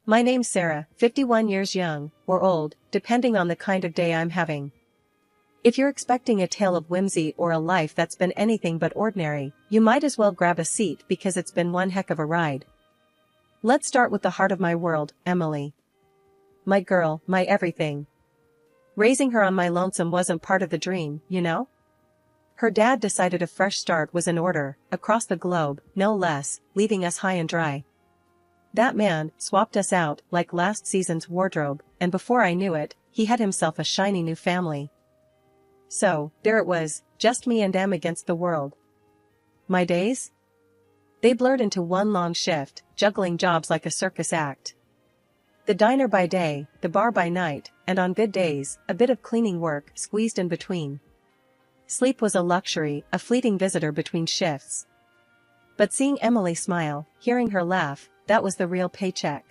My name's Sarah, 51 years young, or old, depending on the kind of day I'm having. If you're expecting a tale of whimsy or a life that's been anything but ordinary, you might as well grab a seat because it's been one heck of a ride. Let's start with the heart of my world, Emily. My girl, my everything. Raising her on my lonesome wasn't part of the dream, you know? Her dad decided a fresh start was in order, across the globe, no less, leaving us high and dry. That man swapped us out like last season's wardrobe, and before I knew it, he had himself a shiny new family. So, there it was, just me and Em against the world. My days? They blurred into one long shift, juggling jobs like a circus act. The diner by day, the bar by night, and on good days, a bit of cleaning work squeezed in between. Sleep was a luxury, a fleeting visitor between shifts. But seeing Emily smile, hearing her laugh, that was the real paycheck.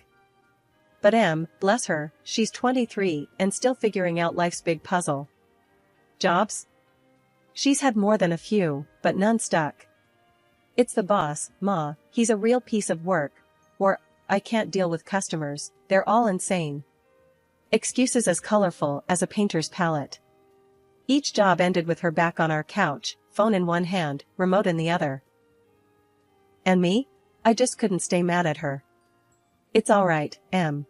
But Em, bless her, she's 23 and still figuring out life's big puzzle. Jobs? She's had more than a few, but none stuck. It's the boss, Ma, he's a real piece of work. Or, I can't deal with customers, they're all insane. Excuses as colorful as a painter's palette. Each job ended with her back on our couch, phone in one hand, remote in the other. And me? I just couldn't stay mad at her. It's alright, Em.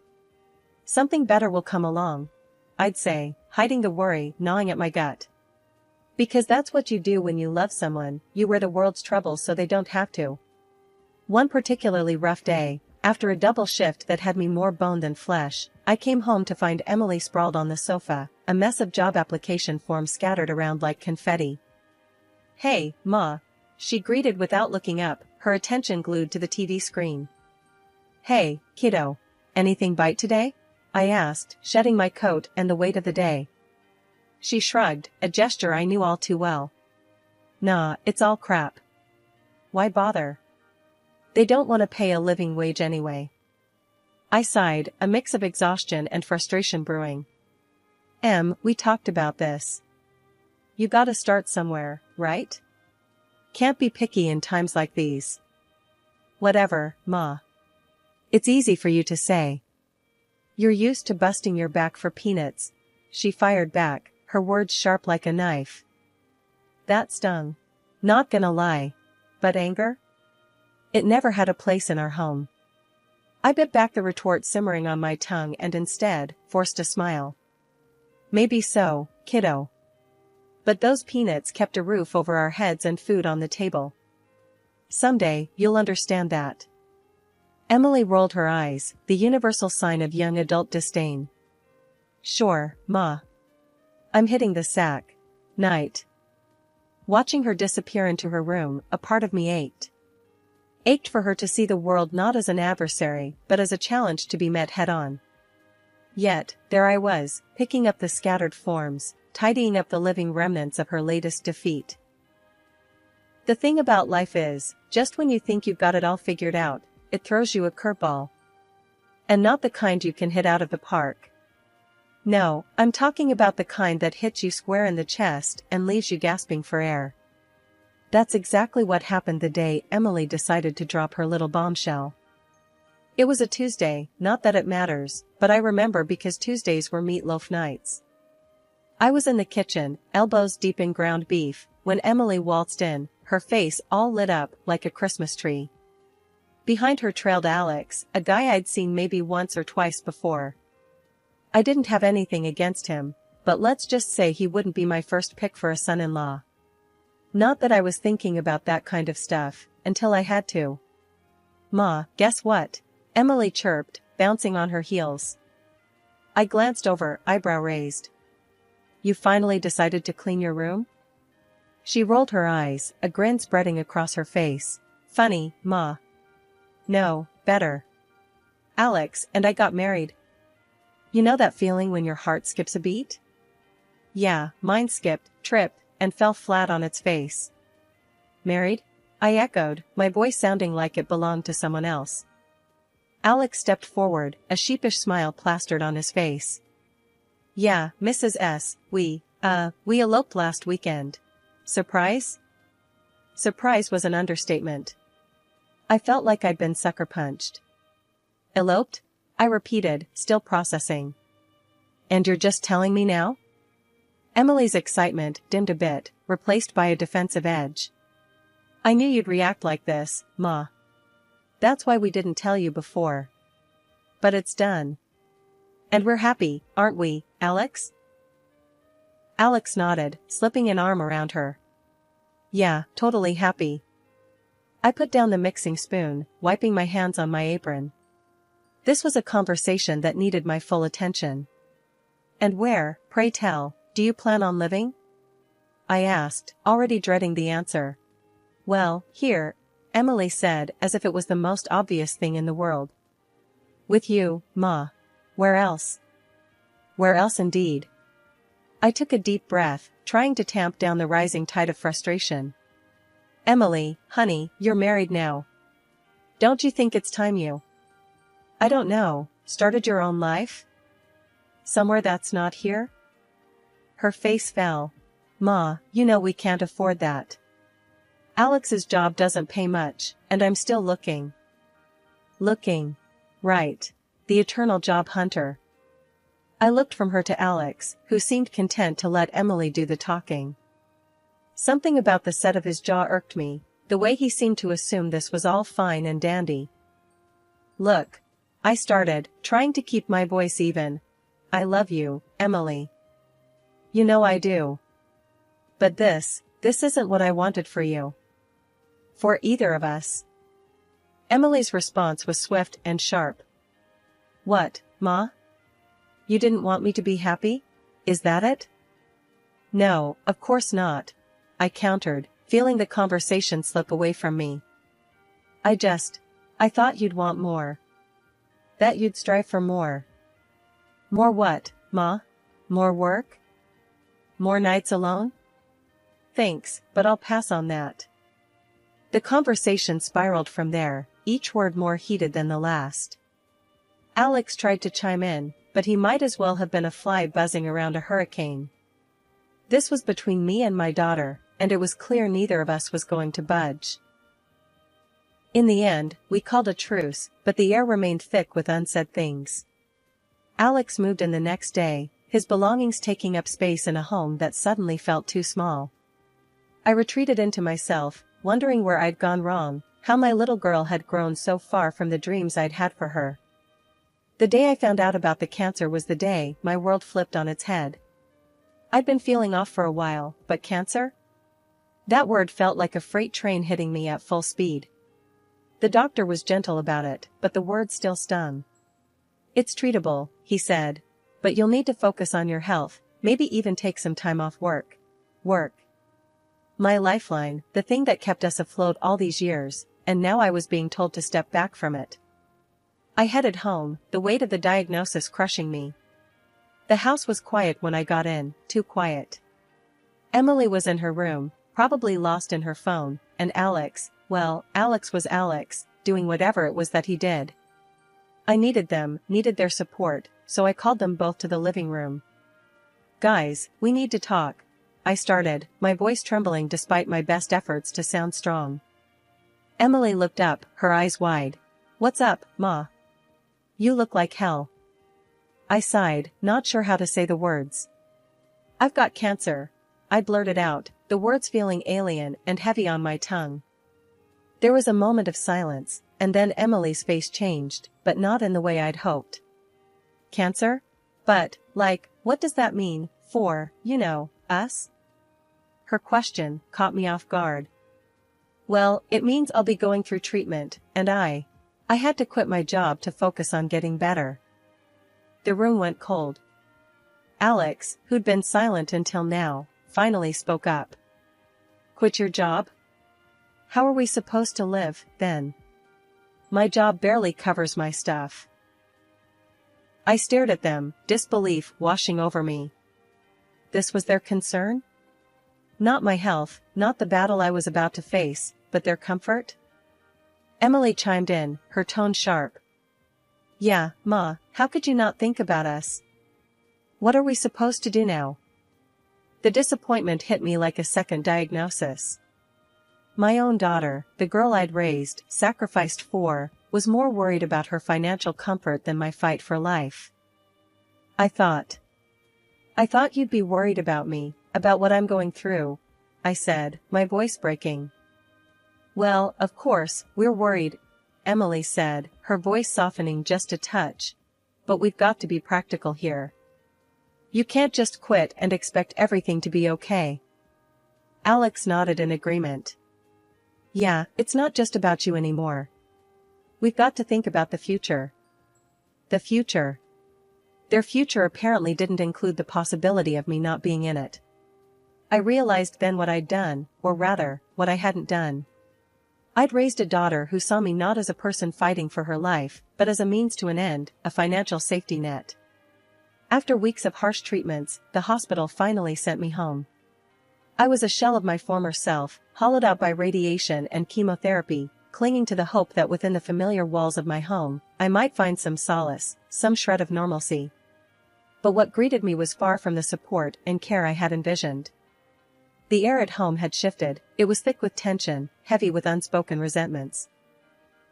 Something better will come along, I'd say, hiding the worry gnawing at my gut. Because that's what you do when you love someone, you wear the world's troubles so they don't have to. One particularly rough day, after a double shift that had me more bone than flesh, I came home to find Emily sprawled on the sofa, a mess of job application forms scattered around like confetti. Hey, Ma, she greeted without looking up, her attention glued to the TV screen. Hey, kiddo, anything bite today? I asked, shedding my coat and the weight of the day. She shrugged, a gesture I knew all too well. Nah, it's all crap. Why bother? They don't want to pay a living wage anyway. I sighed, a mix of exhaustion and frustration brewing. Em, we talked about this. You gotta start somewhere, right? Can't be picky in times like these. Whatever, Ma. It's easy for you to say. You're used to busting your back for peanuts, she fired back, her words sharp like a knife. That stung. Not gonna lie. But anger? It never had a place in our home. I bit back the retort simmering on my tongue and instead, forced a smile. Maybe so, kiddo. But those peanuts kept a roof over our heads and food on the table. Someday, you'll understand that. Emily rolled her eyes, the universal sign of young adult disdain. Sure, Ma. I'm hitting the sack. Night. Watching her disappear into her room, a part of me ached. Ached for her to see the world not as an adversary, but as a challenge to be met head-on. Yet, there I was, picking up the scattered forms, tidying up the living remnants of her latest defeat. The thing about life is, just when you think you've got it all figured out, it throws you a curveball. And not the kind you can hit out of the park. No, I'm talking about the kind that hits you square in the chest and leaves you gasping for air. That's exactly what happened the day Emily decided to drop her little bombshell. It was a Tuesday, not that it matters, but I remember because Tuesdays were meatloaf nights. I was in the kitchen, elbows deep in ground beef, when Emily waltzed in, her face all lit up like a Christmas tree. Behind her trailed Alex, a guy I'd seen maybe once or twice before. I didn't have anything against him, but let's just say he wouldn't be my first pick for a son-in-law. Not that I was thinking about that kind of stuff, until I had to. Ma, guess what? Emily chirped, bouncing on her heels. I glanced over, eyebrow raised. You finally decided to clean your room? She rolled her eyes, a grin spreading across her face. Funny, Ma. No, better. Alex and I got married. You know that feeling when your heart skips a beat? Yeah, mine skipped, tripped, and fell flat on its face. Married? I echoed, my voice sounding like it belonged to someone else. Alex stepped forward, a sheepish smile plastered on his face. Yeah, Mrs. S., we eloped last weekend. Surprise? Surprise was an understatement. I felt like I'd been sucker punched. Eloped? I repeated, still processing. And you're just telling me now? Emily's excitement dimmed a bit, replaced by a defensive edge. I knew you'd react like this, Ma. That's why we didn't tell you before. But it's done. And we're happy, aren't we, Alex? Alex nodded, slipping an arm around her. Yeah, totally happy. I put down the mixing spoon, wiping my hands on my apron. This was a conversation that needed my full attention. And where, pray tell, do you plan on living? I asked, already dreading the answer. Well, here, Emily said, as if it was the most obvious thing in the world. With you, Ma. Where else? Where else indeed? I took a deep breath, trying to tamp down the rising tide of frustration. Emily, honey, you're married now. Don't you think it's time you? I don't know, started your own life? Somewhere that's not here? Her face fell. Ma, you know we can't afford that. Alex's job doesn't pay much, and I'm still looking. Looking. Right. The eternal job hunter. I looked from her to Alex, who seemed content to let Emily do the talking. Something about the set of his jaw irked me, the way he seemed to assume this was all fine and dandy. Look. I started, trying to keep my voice even. I love you, Emily. You know I do. But this isn't what I wanted for you. For either of us. Emily's response was swift and sharp. What, Ma? You didn't want me to be happy? Is that it? No, of course not, I countered, feeling the conversation slip away from me. I thought you'd want more. That you'd strive for more. More what, Ma? More work? More nights alone? Thanks, but I'll pass on that. The conversation spiraled from there, each word more heated than the last. Alex tried to chime in, but he might as well have been a fly buzzing around a hurricane. This was between me and my daughter, and it was clear neither of us was going to budge. In the end, we called a truce, but the air remained thick with unsaid things. Alex moved in the next day, his belongings taking up space in a home that suddenly felt too small. I retreated into myself, wondering where I'd gone wrong, how my little girl had grown so far from the dreams I'd had for her. The day I found out about the cancer was the day my world flipped on its head. I'd been feeling off for a while, but cancer? That word felt like a freight train hitting me at full speed. The doctor was gentle about it, but the word still stung. It's treatable, he said. But you'll need to focus on your health, maybe even take some time off work. Work. My lifeline, the thing that kept us afloat all these years, and now I was being told to step back from it. I headed home, the weight of the diagnosis crushing me. The house was quiet when I got in, too quiet. Emily was in her room, probably lost in her phone, and Alex, well, Alex was Alex, doing whatever it was that he did. I needed them, needed their support, so I called them both to the living room. Guys, we need to talk, I started, my voice trembling despite my best efforts to sound strong. Emily looked up, her eyes wide. What's up, Ma? You look like hell. I sighed, not sure how to say the words. I've got cancer, I blurted out, the words feeling alien and heavy on my tongue. There was a moment of silence, and then Emily's face changed, but not in the way I'd hoped. Cancer? But, what does that mean, for, us? Her question caught me off guard. Well, it means I'll be going through treatment, and I had to quit my job to focus on getting better. The room went cold. Alex, who'd been silent until now, finally spoke up. Quit your job? How are we supposed to live, then? My job barely covers my stuff. I stared at them, disbelief washing over me. This was their concern? Not my health, not the battle I was about to face, but their comfort? Emily chimed in, her tone sharp. Yeah, Ma, how could you not think about us? What are we supposed to do now? The disappointment hit me like a second diagnosis. My own daughter, the girl I'd raised, sacrificed for, was more worried about her financial comfort than my fight for life. I thought you'd be worried about me, about what I'm going through, I said, my voice breaking. Well, of course, we're worried, Emily said, her voice softening just a touch. But we've got to be practical here. You can't just quit and expect everything to be okay. Alex nodded in agreement. Yeah, it's not just about you anymore. We've got to think about the future. The future. Their future apparently didn't include the possibility of me not being in it. I realized then what I'd done, or rather, what I hadn't done. I'd raised a daughter who saw me not as a person fighting for her life, but as a means to an end, a financial safety net. After weeks of harsh treatments, the hospital finally sent me home. I was a shell of my former self, hollowed out by radiation and chemotherapy, clinging to the hope that within the familiar walls of my home, I might find some solace, some shred of normalcy. But what greeted me was far from the support and care I had envisioned. The air at home had shifted, it was thick with tension, heavy with unspoken resentments.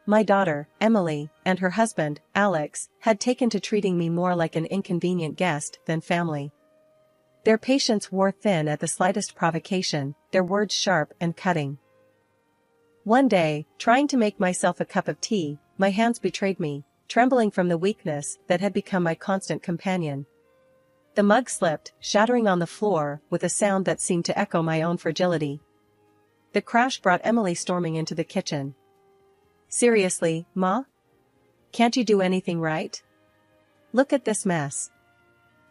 My daughter, Emily, and her husband, Alex, had taken to treating me more like an inconvenient guest than family. Their patience wore thin at the slightest provocation, their words sharp and cutting. One day, trying to make myself a cup of tea, my hands betrayed me, trembling from the weakness that had become my constant companion. The mug slipped, shattering on the floor, with a sound that seemed to echo my own fragility. The crash brought Emily storming into the kitchen. Seriously, Ma? Can't you do anything right? Look at this mess.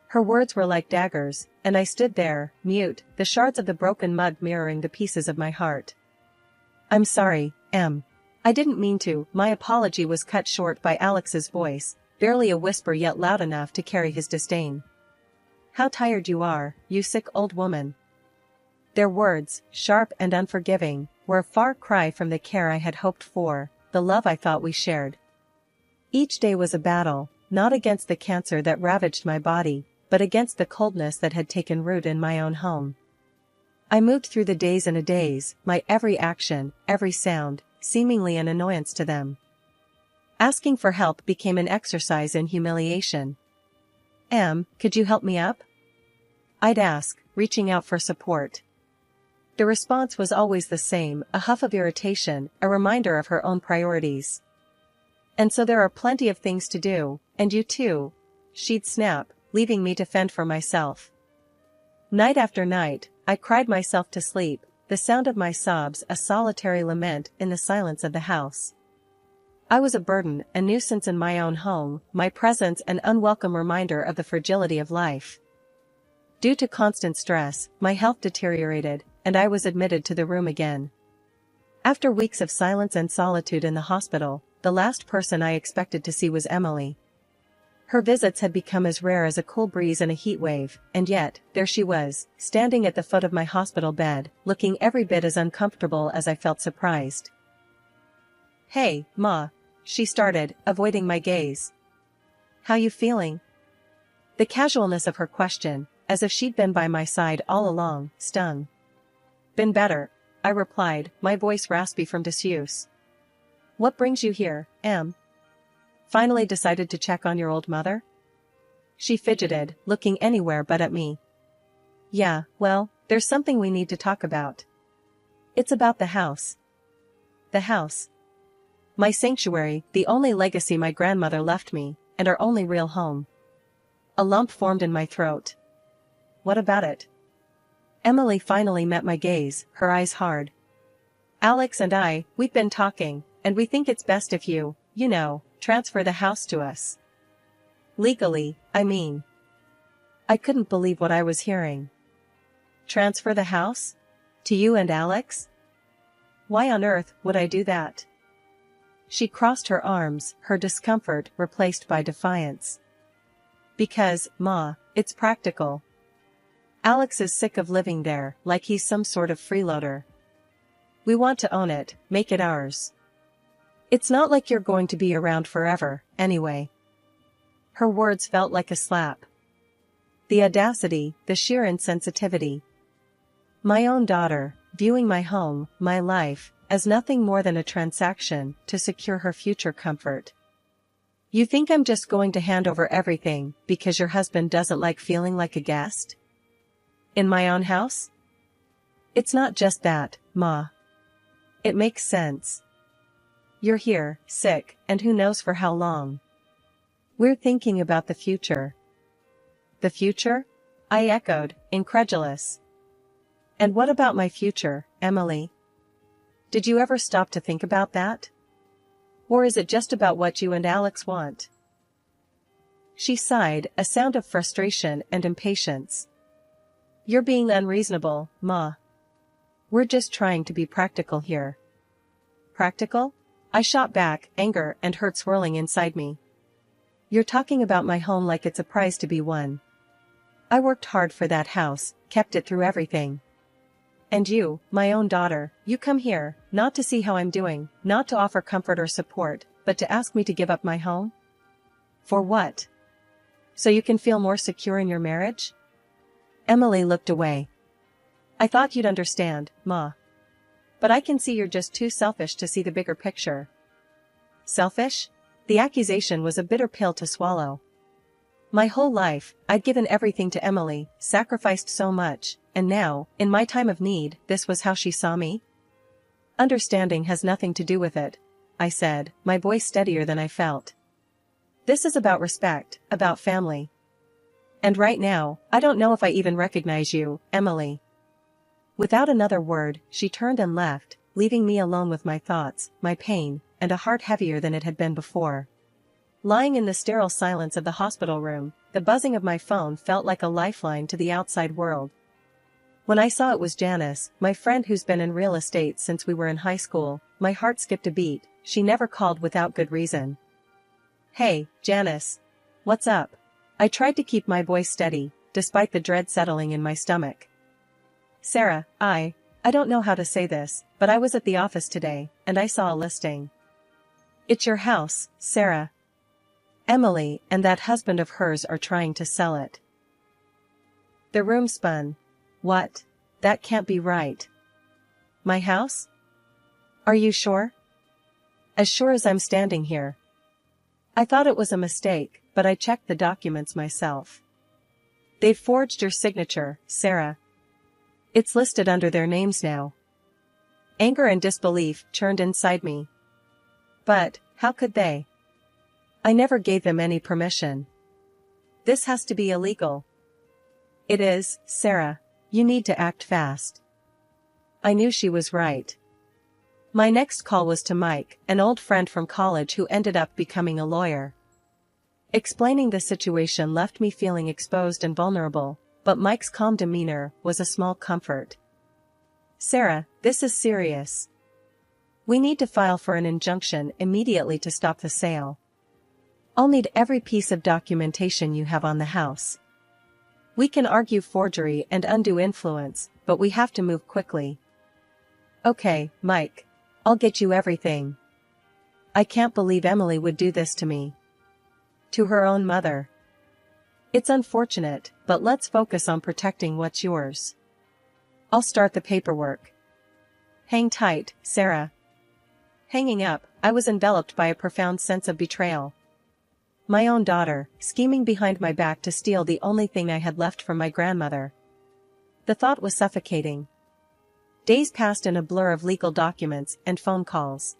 Her words were like daggers, and I stood there, mute, the shards of the broken mug mirroring the pieces of my heart. I'm sorry, Em. I didn't mean to. My apology was cut short by Alex's voice, barely a whisper yet loud enough to carry his disdain. How tired you are, you sick old woman. Their words, sharp and unforgiving, were a far cry from the care I had hoped for, the love I thought we shared. Each day was a battle, not against the cancer that ravaged my body, but against the coldness that had taken root in my own home. I moved through the days and a days, my every action, every sound, seemingly an annoyance to them. Asking for help became an exercise in humiliation. Em, could you help me up? I'd ask, reaching out for support. The response was always the same, a huff of irritation, a reminder of her own priorities. And so there are plenty of things to do, and you too, she'd snap, leaving me to fend for myself. Night after night, I cried myself to sleep, the sound of my sobs a solitary lament in the silence of the house. I was a burden, a nuisance in my own home, my presence an unwelcome reminder of the fragility of life. Due to constant stress, my health deteriorated, and I was admitted to the room again. After weeks of silence and solitude in the hospital, the last person I expected to see was Emily. Her visits had become as rare as a cool breeze in a heat wave, and yet, there she was, standing at the foot of my hospital bed, looking every bit as uncomfortable as I felt surprised. Hey, Ma, she started, avoiding my gaze. How you feeling? The casualness of her question, as if she'd been by my side all along, stung. Been better, I replied, my voice raspy from disuse. What brings you here, Em? Finally decided to check on your old mother? She fidgeted, looking anywhere but at me. Yeah, well, there's something we need to talk about. It's about the house. The house. My sanctuary, the only legacy my grandmother left me, and our only real home. A lump formed in my throat. What about it? Emily finally met my gaze, her eyes hard. Alex and we've been talking, and we think it's best if you know, transfer the house to us. Legally, I mean. I couldn't believe what I was hearing. Transfer the house? To you and Alex? Why on earth would I do that? She crossed her arms, her discomfort replaced by defiance. Because, Ma, it's practical. Alex is sick of living there, like he's some sort of freeloader. We want to own it, make it ours. It's not like you're going to be around forever, anyway. Her words felt like a slap. The audacity, the sheer insensitivity. My own daughter, viewing my home, my life, as nothing more than a transaction to secure her future comfort. You think I'm just going to hand over everything because your husband doesn't like feeling like a guest? In my own house? It's not just that, Ma. It makes sense. You're here, sick, and who knows for how long. We're thinking about the future. The future? I echoed, incredulous. And what about my future, Emily? Did you ever stop to think about that? Or is it just about what you and Alex want? She sighed, a sound of frustration and impatience. You're being unreasonable, Ma. We're just trying to be practical here. Practical? I shot back, anger and hurt swirling inside me. You're talking about my home like it's a prize to be won. I worked hard for that house, kept it through everything. And you, my own daughter, you come here, not to see how I'm doing, not to offer comfort or support, but to ask me to give up my home? For what? So you can feel more secure in your marriage? Emily looked away. I thought you'd understand, Ma. But I can see you're just too selfish to see the bigger picture. Selfish? The accusation was a bitter pill to swallow. My whole life, I'd given everything to Emily, sacrificed so much, and now, in my time of need, this was how she saw me? Understanding has nothing to do with it, I said, my voice steadier than I felt. This is about respect, about family. And right now, I don't know if I even recognize you, Emily. Without another word, she turned and left, leaving me alone with my thoughts, my pain, and a heart heavier than it had been before. Lying in the sterile silence of the hospital room, the buzzing of my phone felt like a lifeline to the outside world. When I saw it was Janice, my friend who's been in real estate since we were in high school, my heart skipped a beat. She never called without good reason. Hey, Janice. What's up? I tried to keep my voice steady, despite the dread settling in my stomach. Sarah, I don't know how to say this, but I was at the office today, and I saw a listing. It's your house, Sarah. Emily and that husband of hers are trying to sell it. The room spun. What? That can't be right. My house? Are you sure? As sure as I'm standing here. I thought it was a mistake, but I checked the documents myself. They've forged your signature, Sarah. It's listed under their names now. Anger and disbelief churned inside me. But, how could they? I never gave them any permission. This has to be illegal. It is, Sarah. You need to act fast. I knew she was right. My next call was to Mike, an old friend from college who ended up becoming a lawyer. Explaining the situation left me feeling exposed and vulnerable, but Mike's calm demeanor was a small comfort. Sarah, this is serious. We need to file for an injunction immediately to stop the sale. I'll need every piece of documentation you have on the house. We can argue forgery and undue influence, but we have to move quickly. Okay, Mike. I'll get you everything. I can't believe Emily would do this to me. To her own mother. It's unfortunate, but let's focus on protecting what's yours. I'll start the paperwork. Hang tight, Sarah. Hanging up, I was enveloped by a profound sense of betrayal. My own daughter, scheming behind my back to steal the only thing I had left from my grandmother. The thought was suffocating. Days passed in a blur of legal documents and phone calls.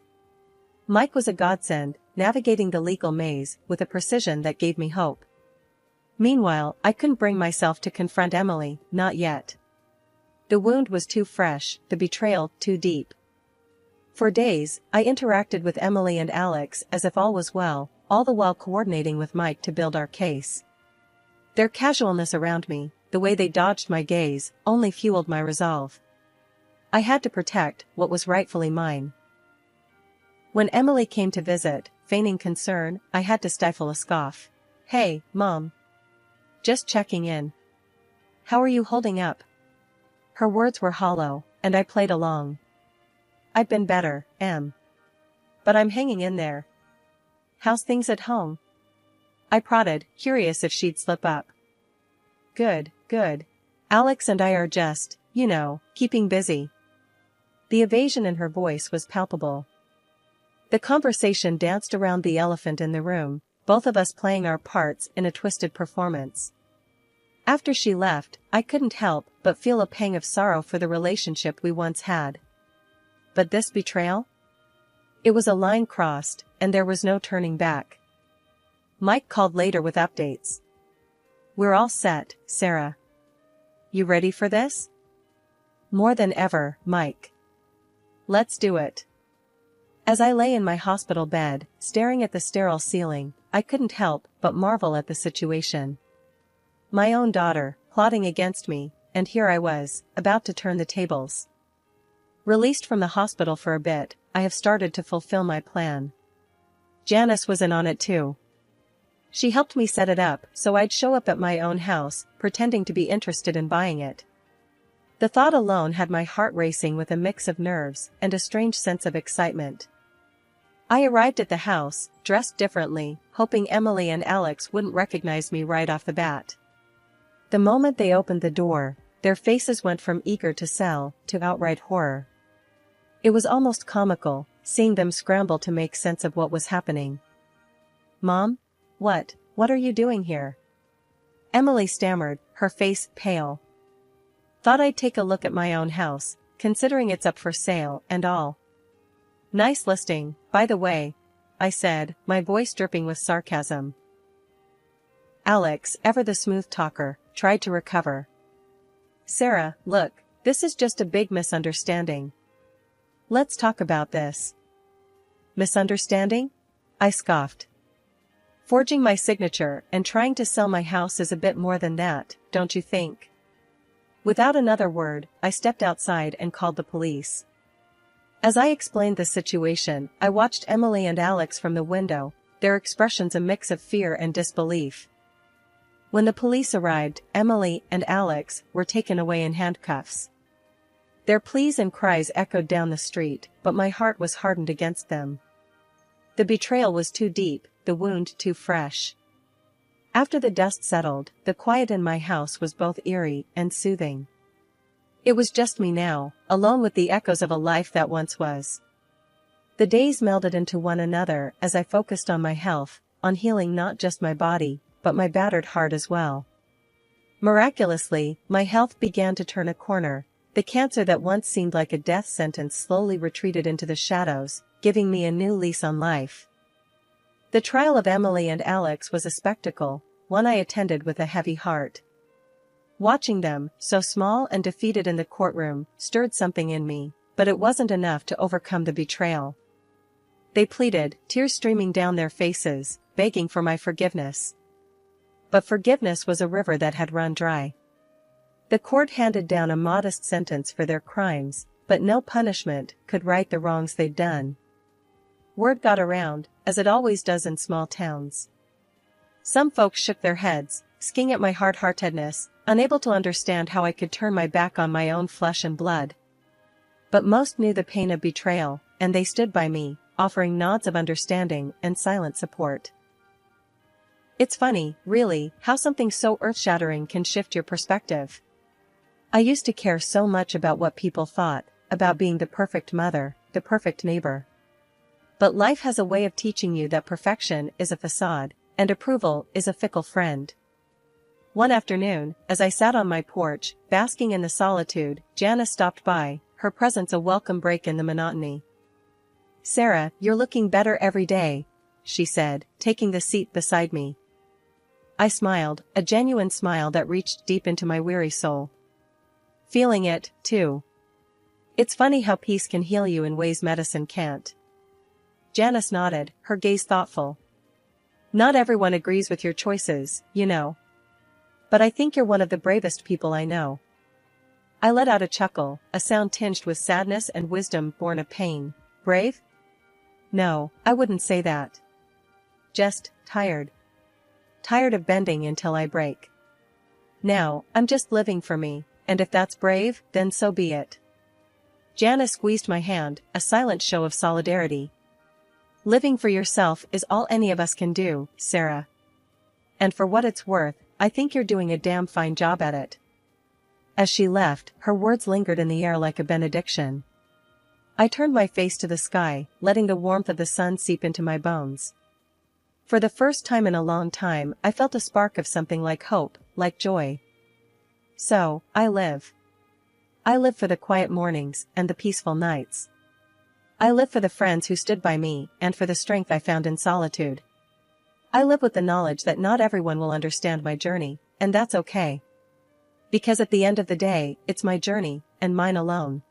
Mike was a godsend, navigating the legal maze with a precision that gave me hope. Meanwhile, I couldn't bring myself to confront Emily, not yet. The wound was too fresh, the betrayal too deep. For days, I interacted with Emily and Alex as if all was well, all the while coordinating with Mike to build our case. Their casualness around me, the way they dodged my gaze, only fueled my resolve. I had to protect what was rightfully mine. When Emily came to visit, feigning concern, I had to stifle a scoff. Hey, Mom. Just checking in. How are you holding up? Her words were hollow, and I played along. I've been better, Em. But I'm hanging in there. How's things at home? I prodded, curious if she'd slip up. Good, good. Alex and I are just, keeping busy. The evasion in her voice was palpable. The conversation danced around the elephant in the room, both of us playing our parts in a twisted performance. After she left, I couldn't help but feel a pang of sorrow for the relationship we once had. But this betrayal? It was a line crossed, and there was no turning back. Mike called later with updates. "We're all set, Sarah. You ready for this?" "More than ever, Mike. Let's do it." As I lay in my hospital bed, staring at the sterile ceiling, I couldn't help but marvel at the situation. My own daughter, plotting against me, and here I was, about to turn the tables. Released from the hospital for a bit, I have started to fulfill my plan. Janice was in on it too. She helped me set it up so I'd show up at my own house, pretending to be interested in buying it. The thought alone had my heart racing with a mix of nerves and a strange sense of excitement. I arrived at the house, dressed differently, hoping Emily and Alex wouldn't recognize me right off the bat. The moment they opened the door, their faces went from eager to sell to outright horror. It was almost comical, seeing them scramble to make sense of what was happening. "Mom? What are you doing here?" Emily stammered, her face pale. "Thought I'd take a look at my own house, considering it's up for sale and all." "Nice listing, by the way," I said, my voice dripping with sarcasm. Alex, ever the smooth talker, tried to recover. "Sarah, look, this is just a big misunderstanding. Let's talk about this." "Misunderstanding?" I scoffed. "Forging my signature and trying to sell my house is a bit more than that, don't you think?" Without another word, I stepped outside and called the police. As I explained the situation, I watched Emily and Alex from the window, their expressions a mix of fear and disbelief. When the police arrived, Emily and Alex were taken away in handcuffs. Their pleas and cries echoed down the street, but my heart was hardened against them. The betrayal was too deep, the wound too fresh. After the dust settled, the quiet in my house was both eerie and soothing. It was just me now, alone with the echoes of a life that once was. The days melded into one another as I focused on my health, on healing not just my body, but my battered heart as well. Miraculously, my health began to turn a corner. The cancer that once seemed like a death sentence slowly retreated into the shadows, giving me a new lease on life. The trial of Emily and Alex was a spectacle, one I attended with a heavy heart. Watching them, so small and defeated in the courtroom, stirred something in me, but it wasn't enough to overcome the betrayal. They pleaded, tears streaming down their faces, begging for my forgiveness. But forgiveness was a river that had run dry. The court handed down a modest sentence for their crimes, but no punishment could right the wrongs they'd done. Word got around, as it always does in small towns. Some folks shook their heads, sking at my hard-heartedness, unable to understand how I could turn my back on my own flesh and blood. But most knew the pain of betrayal, and they stood by me, offering nods of understanding and silent support. It's funny, really, how something so earth-shattering can shift your perspective. I used to care so much about what people thought, about being the perfect mother, the perfect neighbor. But life has a way of teaching you that perfection is a facade, and approval is a fickle friend. One afternoon, as I sat on my porch, basking in the solitude, Janice stopped by, her presence a welcome break in the monotony. "Sarah, you're looking better every day," she said, taking the seat beside me. I smiled, a genuine smile that reached deep into my weary soul. "Feeling it, too. It's funny how peace can heal you in ways medicine can't." Janice nodded, her gaze thoughtful. "Not everyone agrees with your choices, you know. But I think you're one of the bravest people I know." I let out a chuckle, a sound tinged with sadness and wisdom born of pain. "Brave? No, I wouldn't say that. Just tired. Tired of bending until I break. Now, I'm just living for me, and if that's brave, then so be it." Janice squeezed my hand, a silent show of solidarity. "Living for yourself is all any of us can do, Sarah. And for what it's worth, I think you're doing a damn fine job at it." As she left, her words lingered in the air like a benediction. I turned my face to the sky, letting the warmth of the sun seep into my bones. For the first time in a long time, I felt a spark of something like hope, like joy. So, I live. I live for the quiet mornings and the peaceful nights. I live for the friends who stood by me and for the strength I found in solitude. I live with the knowledge that not everyone will understand my journey, and that's okay. Because at the end of the day, it's my journey, and mine alone.